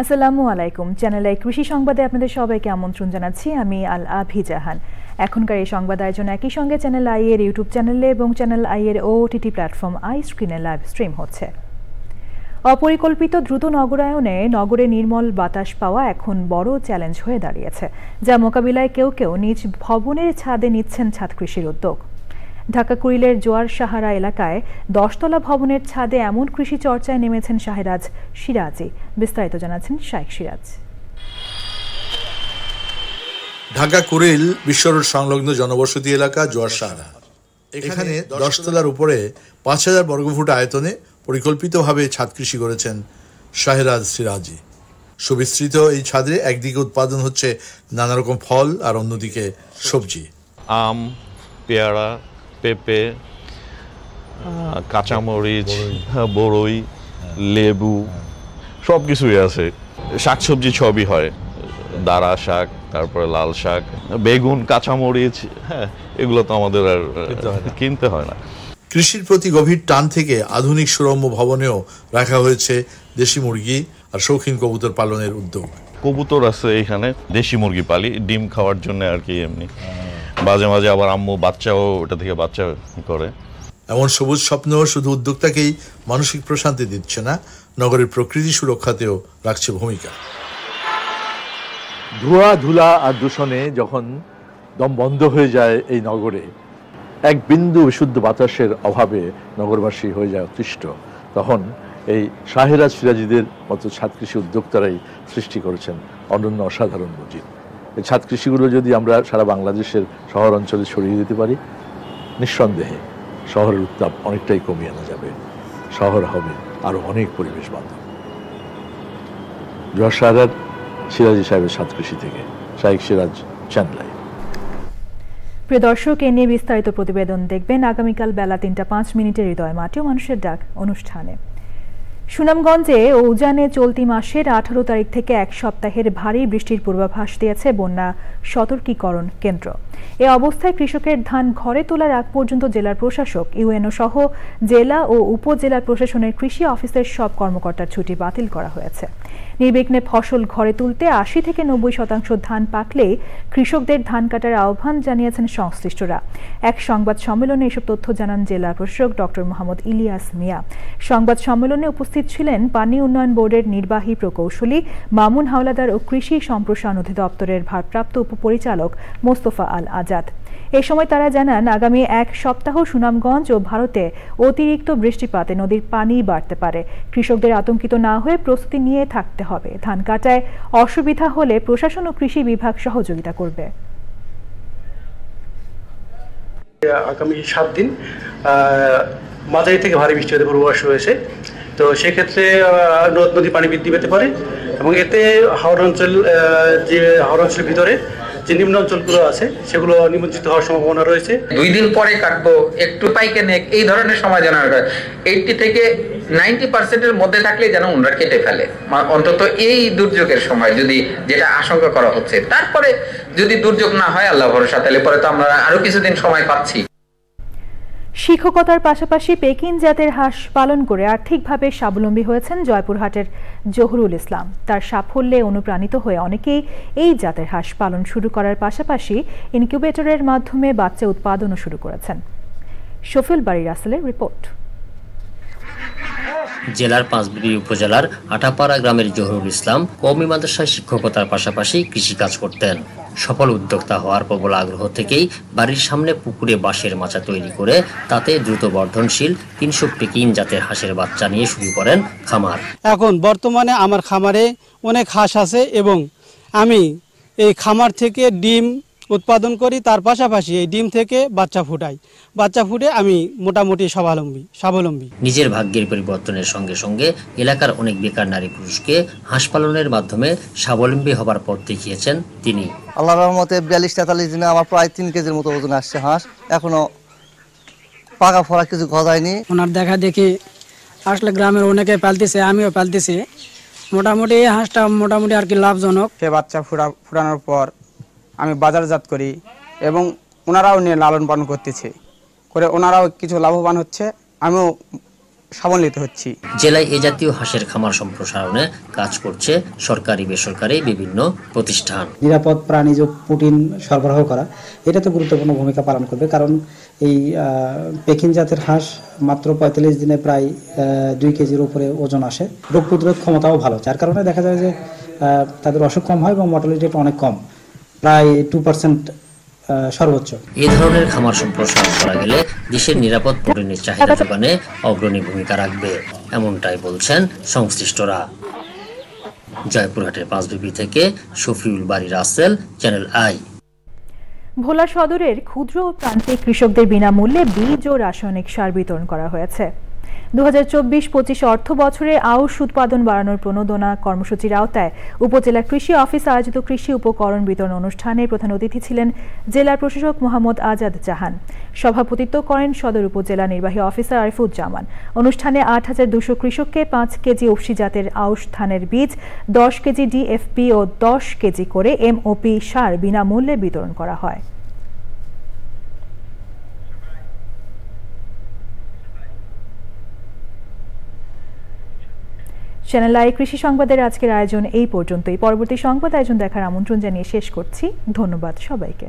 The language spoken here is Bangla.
আসসালামু আলাইকুম। চ্যানেল আই কৃষি সংবাদে আপনাদের সবাইকে আমন্ত্রণ জানাচ্ছি। আমি আল আভি জাহান। এখনকার এই সংবাদ আয়োজন একই সঙ্গে চ্যানেল আই এর ইউটিউব চ্যানেলে এবং চ্যানেল আই এর ওটিটি প্ল্যাটফর্ম আই স্ক্রিনে লাইভ স্ট্রিম হচ্ছে। অপরিকল্পিত দ্রুত নগরায়নে নগরে নির্মল বাতাস পাওয়া এখন বড় চ্যালেঞ্জ হয়ে দাঁড়িয়েছে, যা মোকাবিলায় কেউ কেউ নিজ ভবনের ছাদে নিচ্ছেন ছাদ কৃষির উদ্যোগ। ঢাকা কুড়িলের জোয়ার সাহারা এলাকায় 10তলা ভবনের ছাদে এমন কৃষি চর্চায় নেমেছেন শাহেরাজ সিরাজি। বিস্তারিত জানাচ্ছেন শাইখ সিরাজ। ঢাকা কুড়িল বিশ্ব রোড সংলগ্ন জনবসতি এলাকা জোয়ার সাহারা। এখানে 10তলার উপরে 5000 বর্গফুট আয়তনে পরিকল্পিতভাবে ছাদ কৃষি করেছেন শাহেরাজ সিরাজি। সুবিস্তৃত এই ছাদে একদিকে উৎপাদন হচ্ছে নানা রকম ফল আর অন্যদিকে সবজি, আম, পেয়ারা, পেঁপে, কাঁচামরিচ, বড়ই, লেবু, সব কিছুই আছে। শাকসবজি সবই হয়, দাঁড়া শাক, তারপরে লাল শাক, বেগুন, কাঁচামরিচ, এগুলো তো আমাদের আর কিনতে হয় না। কৃষির প্রতি গভীর টান থেকে আধুনিক সুরম্য ভবনেও রাখা হয়েছে দেশি মুরগি আর শৌখিন কবুতর পালনের উদ্যোগ। কবুতর আছে এখানে, দেশি মুরগি পালি ডিম খাওয়ার জন্য আর কি। এমনি মাঝে মাঝে আবার আম্মু বাচ্চাও ওটা থেকে বাচ্চা করে। এমন সবুজ স্বপ্ন শুধু উদ্যোক্তাকেই মানসিক প্রশান্তি দিচ্ছে না, নগরের প্রকৃতি সুরক্ষাতেও রাখছে ভূমিকা। ধোঁয়া ধুলা আর দূষণে যখন দম বন্ধ হয়ে যায় এই নগরে, এক বিন্দু বিশুদ্ধ বাতাসের অভাবে নগরবাসী হয়ে যায় অতিষ্ঠ, তখন এই শাহেরাজ সিরাজিদের মতো ছাদ কৃষি উদ্যোক্তারাই সৃষ্টি করেছেন অনন্য অসাধারণ নজির। এই ছাদ কৃষিগুলো যদি আমরা সারা বাংলাদেশের শহর অঞ্চলে ছড়িয়ে দিতে পারি, নিঃসন্দেহে শহরের উত্তাপ অনেকটাই কমিয়ে আনা যাবে। শহর হবে আরো অনেক পরিবেশ বান্ধব। জোয়ার সাহারার সিরাজি সাহেবের ছাদ কৃষি থেকে শাইখ সিরাজ, চ্যানেল আই। প্রিয় দর্শক, এ নিয়ে বিস্তারিত প্রতিবেদন দেখবেন আগামীকাল বেলা 3:05 হৃদয় মাটি ও মানুষের ডাক অনুষ্ঠানে। সুনামগঞ্জে ও উজানে চলতি মাসের 18 তারিখ থেকে এক সপ্তাহের ভারী বৃষ্টির পূর্বাভাস দিয়েছে বন্যা সতর্কীকরণ কেন্দ্র। এ অবস্থায় কৃষকের ধান ঘরে তোলার আগ পর্যন্ত জেলার প্রশাসক, ইউএনও সহ জেলা ও উপজেলা প্রশাসনের কৃষি অফিসের সব কর্মকর্তার ছুটি বাতিল করা হয়েছে। নির্বিঘ্নে ফসল ঘরে তুলতে 80 থেকে 90% ধান পাকলে কৃষকদের ধান কাটার আহ্বান জানিয়েছেন সংশ্লিষ্টরা। এক সংবাদ সম্মেলনে এসব তথ্য জানান জেলা প্রশাসক ডক্টর মোহাম্মদ ইলিয়াস মিয়া। সংবাদ সম্মেলনে উপস্থিত ছিলেন পানি উন্নয়ন বোর্ডের নির্বাহী প্রকৌশলী মামুন হাওলাদার ও কৃষি সম্প্রসারণ অধিদপ্তরের ভারপ্রাপ্ত উপপরিচালক মোস্তফা আল আজাদ। এ সময় তারা জানান, আগামী এক সপ্তাহ সুনামগঞ্জ ও ভারতে অতিরিক্ত বৃষ্টিপাতে নদীর পানি বাড়তে পারে। কৃষকদের আতঙ্কিত না হয়ে প্রস্তুতি নিয়ে থাকতে হবে। ধান কাটায় অসুবিধা হলে প্রশাসন ও কৃষি বিভাগ সহযোগিতা করবে। আগামী 7 দিন মাঝারি থেকে ভারী বৃষ্টি হতে পূর্বাভাস রয়েছে। তো সেক্ষেত্রে নদ নদী পানি বৃদ্ধি পেতে পারে এবং এতে হাওড় অঞ্চলের ভিতরে যে নিম্ন অঞ্চলগুলো আছে সেগুলো নিমজ্জিত হওয়ার সম্ভাবনা রয়েছে। 2 দিন পরে কাটবো, একটু পাইকে নেক, এই ধরনের সময় যেন 80 থেকে 90% মধ্যে থাকলে যেন ওনারা কেটে ফেলে, অন্তত এই দুর্যোগের সময় যদি যেটা আশঙ্কা করা হচ্ছে। তারপরে যদি দুর্যোগ না হয় আল্লাহ ভরসা, তাহলে পরে তো আমরা আরো কিছুদিন সময় পাচ্ছি। শিক্ষকতার পাশাপাশি পেকিন জাতের হাঁস পালন করে আর্থিকভাবে স্বাবলম্বী হয়েছেন জয়পুরহাটের জহুরুল ইসলাম। তার সাফল্যে অনুপ্রাণিত হয়ে অনেকেই এই জাতের হাঁস পালন শুরু করার পাশাপাশি ইনকিউবেটরের মাধ্যমে বাচ্চা উৎপাদনও শুরু করেছেন। শফিল বাড়ি রাসেলের রিপোর্ট। জেলার পাঁচবিবি উপজেলার আটাপাড়া গ্রামের জহুরুল ইসলাম কওমি মাদ্রাসায় শিক্ষকতার পাশাপাশি কৃষিকাজ করতেন। সফল উদ্যোক্তা হওয়ার প্রবল আগ্রহ থেকেই বাড়ির সামনে পুকুরে বাঁশের মাচা তৈরি করে তাতে দ্রুত বর্ধনশীল 300 পেকিন জাতের হাঁসের বাচ্চা নিয়ে শুরু করেন খামার। এখন বর্তমানে আমার খামারে অনেক হাঁস আছে এবং আমি এই খামার থেকে ডিম উৎপাদন করি, তার পাশাপাশি এই ডিম থেকে বাচ্চা ফুটাই। বাচ্চা ফুটে আমি মোটামুটি স্বাবলম্বী। নিজের ভাগ্যের পরিবর্তনের সঙ্গে সঙ্গে এলাকার অনেক বেকার নারী পুরুষকে হাঁস পালনের মাধ্যমে স্বাবলম্বী হবার পথ দেখিয়েছেন তিনি। আল্লাহর রহমতে 42-43 দিনে আমার প্রায় 3 কেজির মতো ওজন আসছে হাঁস। এখনো পাকা ফলা কিছু গজায়নি। ওনার দেখা দেখি আসলে গ্রামের অনেকে পালতেছে, আমিও পালতেছি। মোটামুটি এই হাঁসটা মোটামুটি আর কি লাভজনক। সে বাচ্চা ফুটানোর পর আমি বাজারজাত করি এবং ওনারাও নিয়ে লালন পালন করতেছে, করে ওনারাও কিছু লাভবান হচ্ছে, আমিও স্বাবলম্বিত হচ্ছি। জেলায় এ জাতীয় হাঁসের খামার সম্প্রসারণে কাজ করছে সরকারি বেসরকারি বিভিন্ন প্রতিষ্ঠান। নিরাপদ প্রাণীজ প্রোটিন সরবরাহ করা এটা তো গুরুত্বপূর্ণ ভূমিকা পালন করবে, কারণ এই পেকিং জাতের হাঁস মাত্র 45 দিনে প্রায় 2 কেজির উপরে ওজন আসে। রোগ প্রতিরোধ ক্ষমতাও ভালো, যার কারণে দেখা যায় যে তাদের অসুখ কম হয় এবং মর্টালিটি রেট অনেক কম, প্রায় 2% সর্বোচ্চ। এই ধরনের খামার সম্প্রসারণ করা গেলে দেশের নিরাপদ প্রোটিনের চাহিদা যোগানে অগ্রণী ভূমিকা রাখবে, এমনটাই বলছেন সংশ্লিষ্টরা। জয়পুরহাটের পাঁচবিবি থেকে শফিউল বারী রাসেল, চ্যানেল আই। ভোলা সদরের ক্ষুদ্র ও প্রান্তিক কৃষকদের বিনামূল্যে বীজ ও রাসায়নিক সার বিতরণ করা হয়েছে। 2024-25 অর্থ বছরে আউশ উৎপাদন বাড়ানোর প্রণোদনা কর্মসূচির আওতায় উপজেলা কৃষি অফিস আয়োজিত কৃষি উপকরণ বিতরণ অনুষ্ঠানে প্রধান অতিথি ছিলেন জেলার প্রশাসক মোহাম্মদ আজাদ জাহান। সভাপতিত্ব করেন সদর উপজেলা নির্বাহী অফিসার আরিফুজ্জামান। অনুষ্ঠানে 8200 কৃষককে 5 কেজি উফশী জাতের আউশ ধানের বীজ, 10 কেজি ডিএফপি ও 10 কেজি করে এমওপি সার বিনামূল্যে বিতরণ করা হয়। চ্যানেল আই কৃষি সংবাদের আজকের আয়োজন এই পর্যন্তই। পরবর্তী সংবাদ আয়োজন দেখার আমন্ত্রণ জানিয়ে শেষ করছি। ধন্যবাদ সবাইকে।